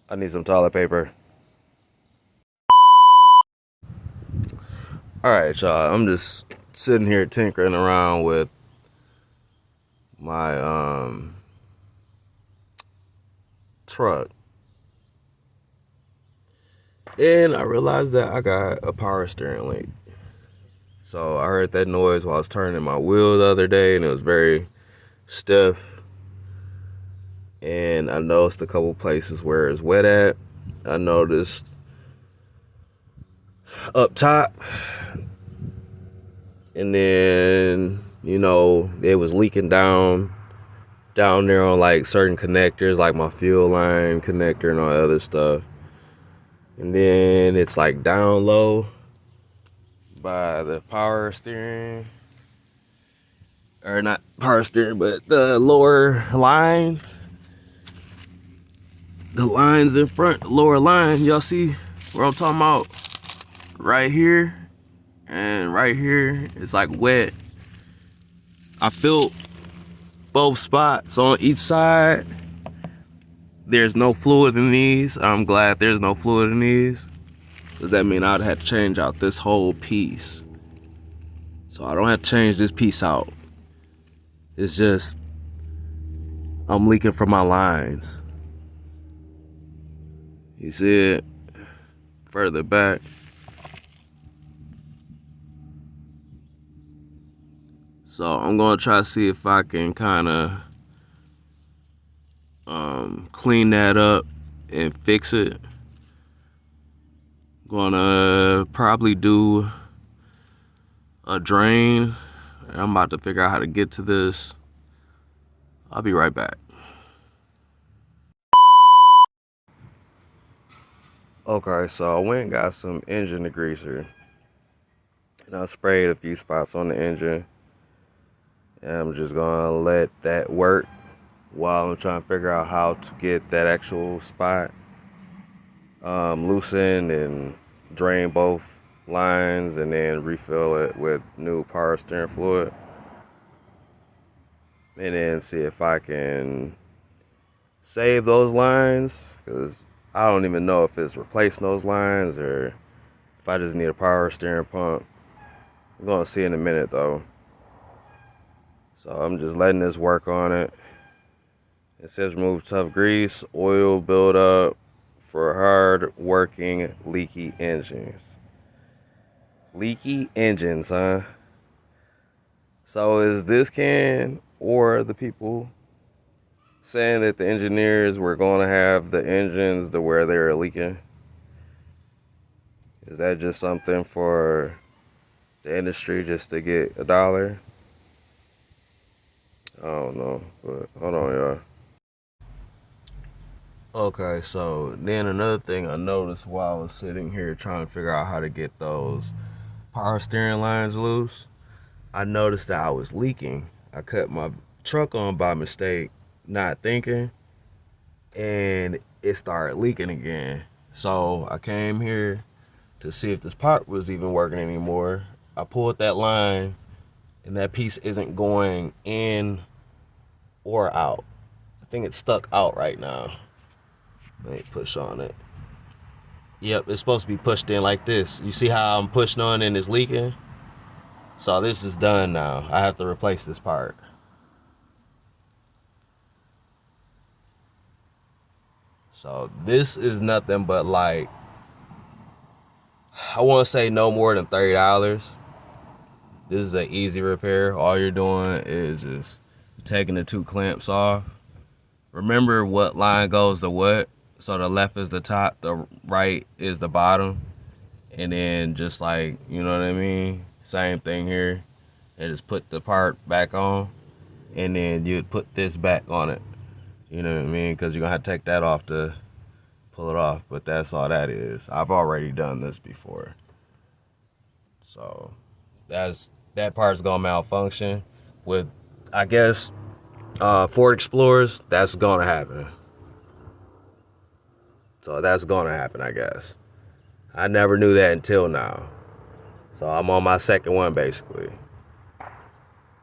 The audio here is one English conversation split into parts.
I need some toilet paper. Alright, y'all. I'm just sitting here tinkering around with my truck. And I realized that I got a power steering link. So I heard that noise while I was turning my wheel the other day, and it was very stiff. And I noticed a couple places where it's wet at. I noticed up top, and then it was leaking down there on like certain connectors, like my fuel line connector and all that other stuff. And then it's like down low by the power steering, or not power steering, but the lower line. The lines in front, the lower line, y'all see where I'm talking about? Right here and right here, it's like wet. I filled both spots on each side. There's no fluid in these. I'm glad there's no fluid in these. Does that mean I'd have to change out this whole piece? So I don't have to change this piece out. It's just I'm leaking from my lines. You see it further back. So I'm gonna try to see if I can kind of clean that up and fix it. Gonna probably do a drain. I'm about to figure out how to get to this. I'll be right back. Okay, so I went and got some engine degreaser, and I sprayed a few spots on the engine. And I'm just gonna let that work while I'm trying to figure out how to get that actual spot loosened and drain both lines, and then refill it with new power steering fluid, and then see if I can save those lines, because I don't even know if it's replacing those lines or if I just need a power steering pump. I'm gonna see in a minute though. So I'm just letting this work on it. It says remove tough grease, oil buildup for hard working leaky engines. Leaky engines, huh? So is this can, or the people saying that the engineers were going to have the engines to where they're leaking? Is that just something for the industry just to get a dollar? I don't know, but hold on, y'all. Okay, so then another thing I noticed while I was sitting here trying to figure out how to get those power steering lines loose, I noticed that I was leaking. I cut my truck on by mistake, not thinking, and it started leaking again. So I came here to see if this part was even working anymore. I pulled that line, and that piece isn't going in or out. I think it's stuck out right now. Let me push on it. Yep, it's supposed to be pushed in like this. You see how I'm pushing on and it's leaking? So this is done now. I have to replace this part. So this is nothing but like, I want to say no more than $30. This is an easy repair. All you're doing is just taking the two clamps off. Remember what line goes to what. So the left is the top, the right is the bottom. And then just like, you know what I mean? Same thing here. And just put the part back on. And then you'd put this back on it. You know what I mean? Because you're going to have to take that off to pull it off. But that's all that is. I've already done this before. So that part's going to malfunction. With, I guess, Ford Explorers, that's going to happen. So that's going to happen, I guess. I never knew that until now. So I'm on my second one, basically.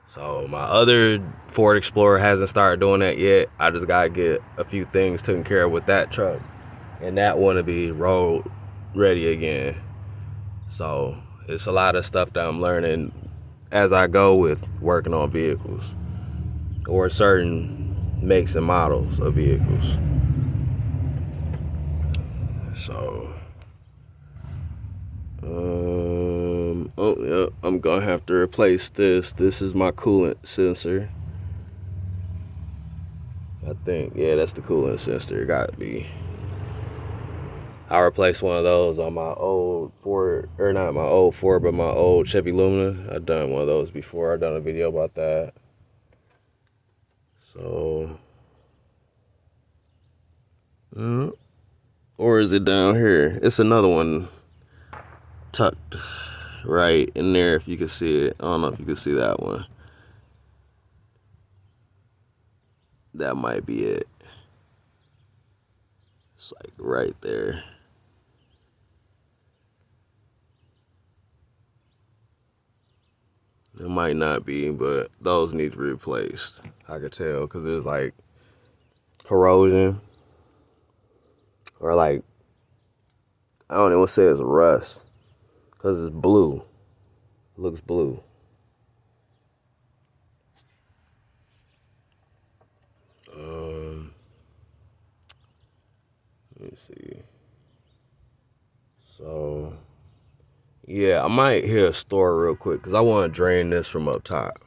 So my other Ford Explorer hasn't started doing that yet. I just got to get a few things taken care of with that truck. and that want to be road ready again. So it's a lot of stuff that I'm learning as I go with working on vehicles or certain makes and models of vehicles. So, oh yeah, I'm gonna have to replace this. This is my coolant sensor. I think, yeah, that's the coolant sensor. It gotta be. I replaced one of those on my old Ford, or not my old Ford, but my old Chevy Lumina. I've done one of those before. I've done a video about that. So, or is it down here? It's another one tucked right in there if you can see it. I don't know if you can see that one. That might be it. It's like right there. It might not be, but those need to be replaced. I could tell because there's like corrosion or like, I don't even say it's rust because it's blue. It looks blue. Let me see. So, yeah, I might hit a store real quick because I want to drain this from up top.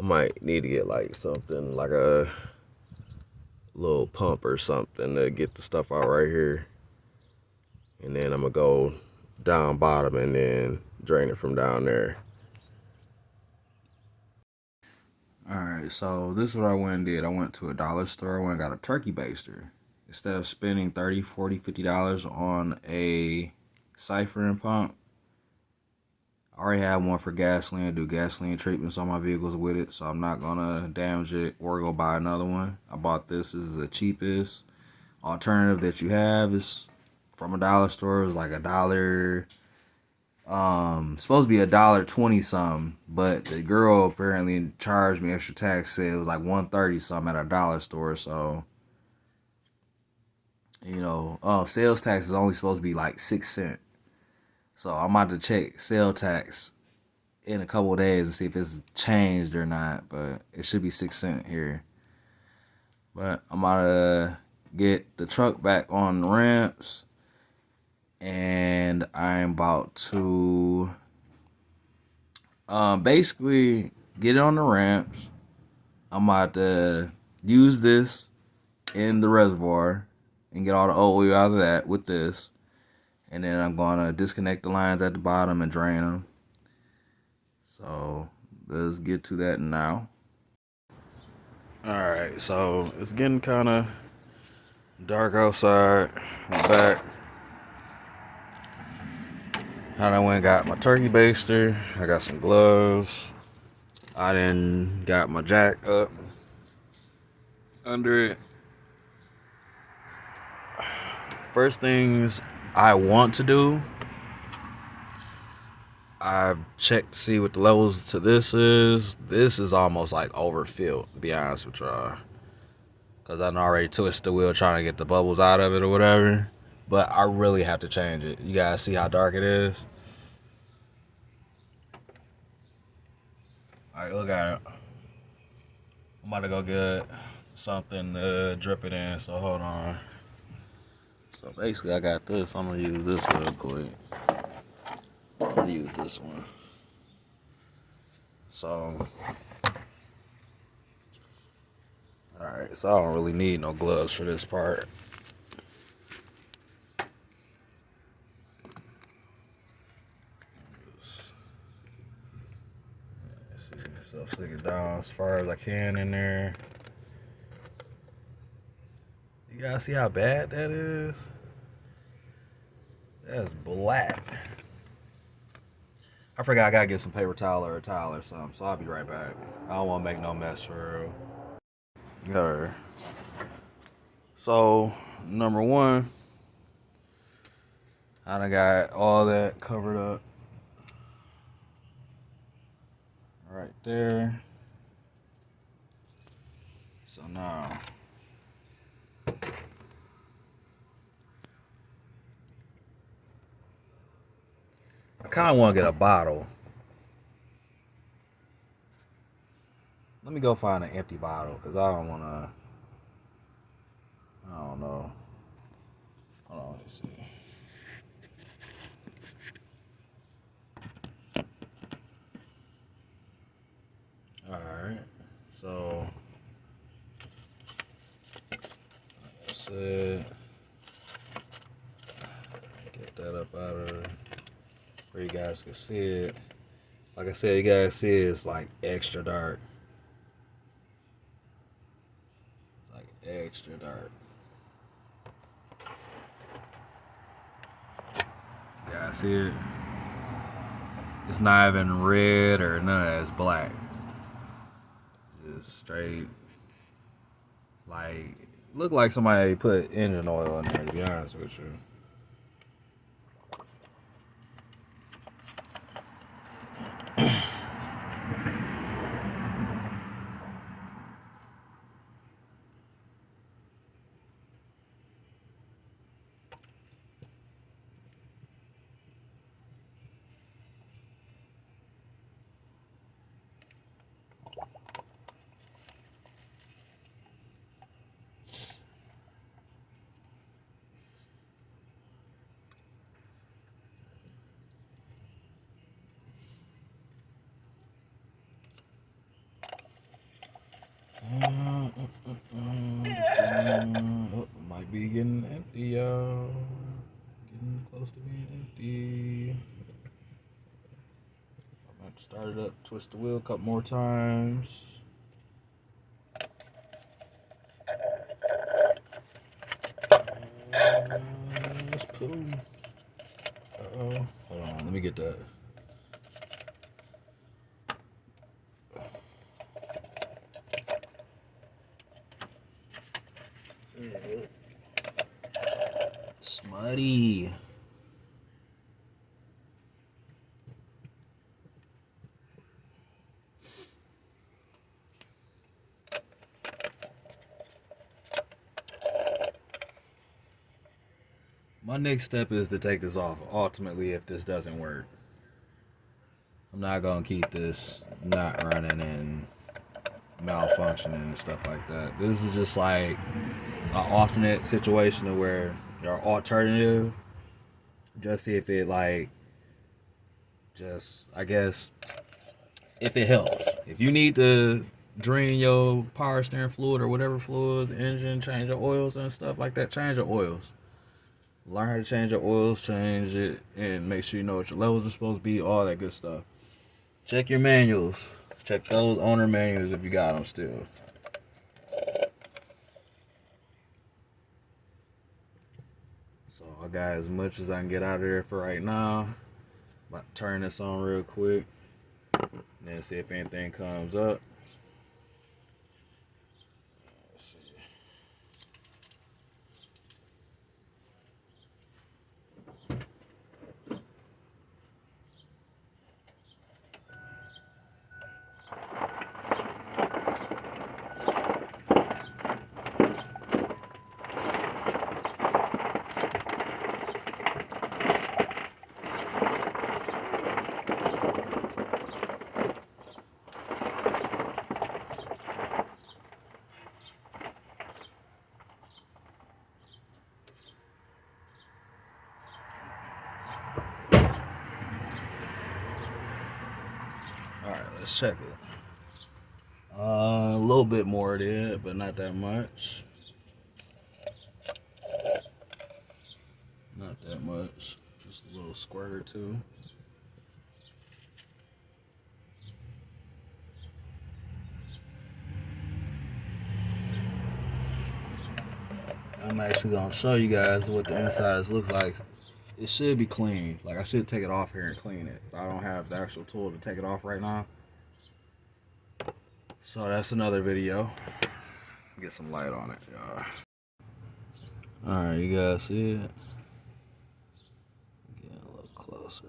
I might need to get like something like a little pump or something to get the stuff out right here. And then I'm going to go down bottom and then drain it from down there. Alright, so this is what I went and did. I went to a dollar store. I went and got a turkey baster. Instead of spending $30, $40, $50 on a siphon pump, I already have one for gasoline. I do gasoline treatments on my vehicles with it, so I'm not gonna damage it or go buy another one. I bought this. This is the cheapest alternative that you have. Is from a dollar store. It was like $1. Supposed to be $1.20 something, but the girl apparently charged me extra tax. Said it was like $1.30 something at a dollar store. So, sales tax is only supposed to be like 6 cents. So I'm about to check sales tax in a couple of days and see if it's changed or not. But it should be 6 cents here. But I'm about to get the truck back on the ramps, and I'm about to basically get it on the ramps. I'm about to use this in the reservoir and get all the oil out of that with this. And then I'm going to disconnect the lines at the bottom and drain them. So let's get to that now. Alright, so it's getting kind of dark outside. I'm back. I done went and got my turkey baster. I got some gloves. I then got my jack up under it. First things I want to do, I've checked to see what the levels to this is. This is almost like overfilled, to be honest with y'all. Because I already twisted the wheel trying to get the bubbles out of it or whatever. But I really have to change it. You guys see how dark it is? Alright, look at it. I'm about to go get something to drip it in, so hold on. So basically I got this. I'm going to use this real quick. I'm going to use this one. So, alright, so I don't really need no gloves for this part. So stick it down as far as I can in there. You guys see how bad that is? That's black. I forgot I gotta get some paper towel or a towel or something, so I'll be right back. I don't wanna make no mess for real. Alright. So, number one, I done got all that covered up. Right there. So now, I kind of want to get a bottle. Let me go find an empty bottle because I don't want to. I don't know. Hold on, let me see. Alright, so like I said, get that up out of where you guys can see it. Like I said, you guys see it's like extra dark. Like extra dark. You guys see it? It's not even red or none of that. It's black. Just straight. Like, look like somebody put engine oil in there, to be honest with you. Oh, might be getting empty, y'all. Getting close to being empty. I'm about to start it up, twist the wheel a couple more times. Let's pull. Uh-oh. Hold on, let me get that. Smutty. My next step is to take this off. Ultimately, if this doesn't work, I'm not gonna keep this not running and malfunctioning and stuff like that. This is just like an alternate situation of where your alternative. Just see if it like, just I guess if it helps. If you need to drain your power steering fluid or whatever fluids, engine, change your oils and stuff like that, change your oils. Learn how to change your oils, change it, and make sure you know what your levels are supposed to be, all that good stuff. Check your manuals. Check those owner manuals if you got them still. So I got as much as I can get out of there for right now. About to turn this on real quick. And then see if anything comes up. Let's see. Alright, let's check it. A little bit more there, but not that much. Not that much. Just a little squirt or two. I'm actually gonna show you guys what the insides looks like. It should be clean. Like I should take it off here and clean it. But I don't have the actual tool to take it off right now. So that's another video. Get some light on it, y'all. Alright, you guys see it? Get a little closer.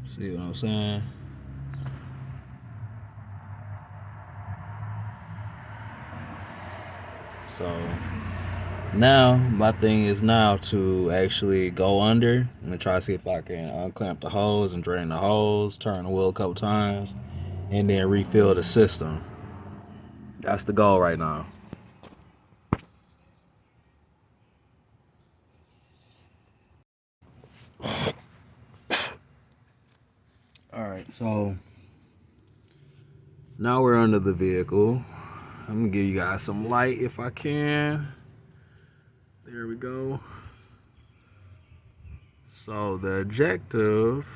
See what I'm saying? So Now, my thing is now to actually go under and try to see if I can unclamp the hose and drain the hose, turn the wheel a couple times, and then refill the system. That's the goal right now. Alright, so now we're under the vehicle. I'm gonna give you guys some light if I can. There we go. So the objective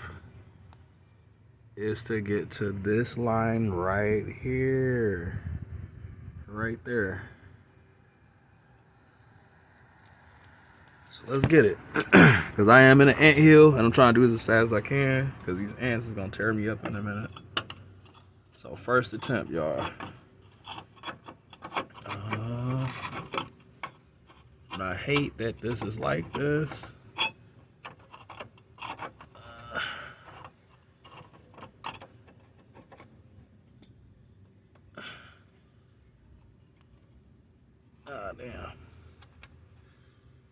is to get to this line right here. Right there. So let's get it. Because I am in an ant hill and I'm trying to do this as fast as I can because these ants is gonna tear me up in a minute. So first attempt, y'all. And I hate that this is like this. Damn.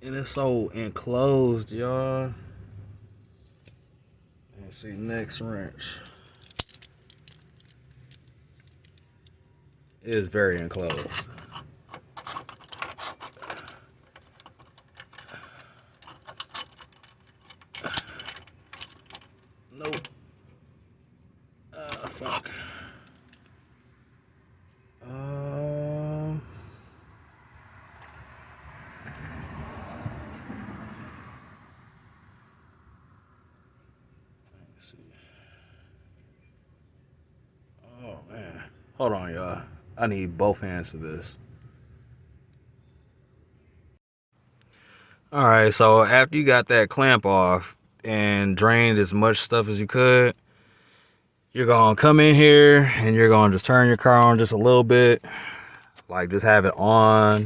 And it's so enclosed, y'all. Let's see, next wrench. It is very enclosed. Nope. Fuck. Let's see. Oh man. Hold on, y'all. I need both hands for this. Alright, so after you got that clamp off and drained as much stuff as you could, you're gonna come in here and you're gonna just turn your car on just a little bit. Like just have it on.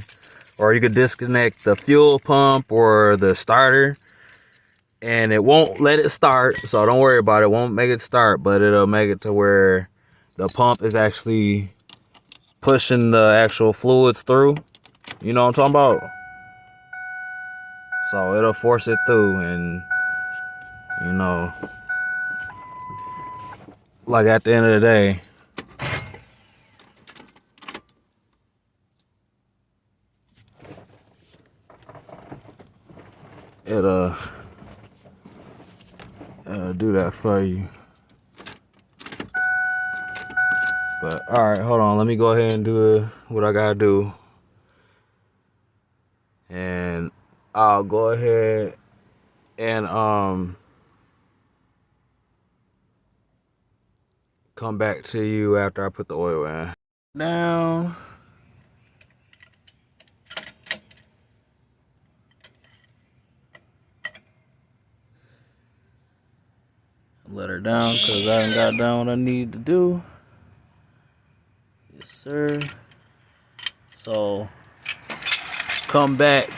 Or you could disconnect the fuel pump or the starter. And it won't let it start, so don't worry about it. It won't make it start, but it'll make it to where the pump is actually pushing the actual fluids through. You know what I'm talking about? So it'll force it through, and you know, like at the end of the day, it'll do that for you. But all right, hold on. Let me go ahead and do what I gotta do, and I'll go ahead and come back to you after I put the oil in. Now. Let her down because I ain't got done what I need to do. Yes, sir. So, come back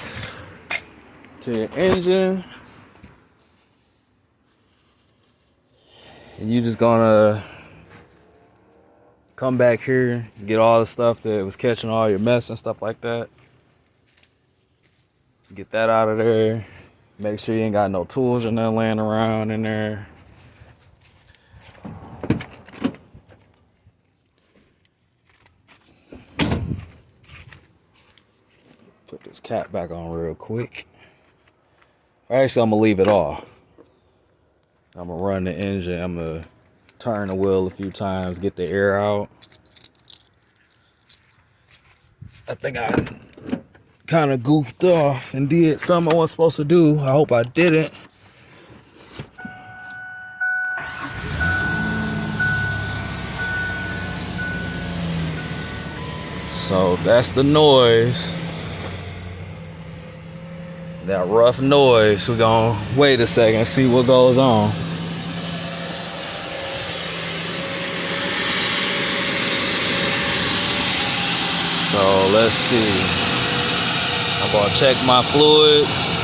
to your engine. And you just gonna come back here, get all the stuff that was catching all your mess and stuff like that. Get that out of there. Make sure you ain't got no tools or nothing laying around in there. Put this cap back on real quick. Actually, I'm gonna leave it off. I'm gonna run the engine. I'm gonna turn the wheel a few times, get the air out. I think I kind of goofed off and did something I wasn't supposed to do. I hope I didn't. So that's the noise. That rough noise. We're gonna wait a second and see what goes on. So let's see. I'm gonna check my fluids.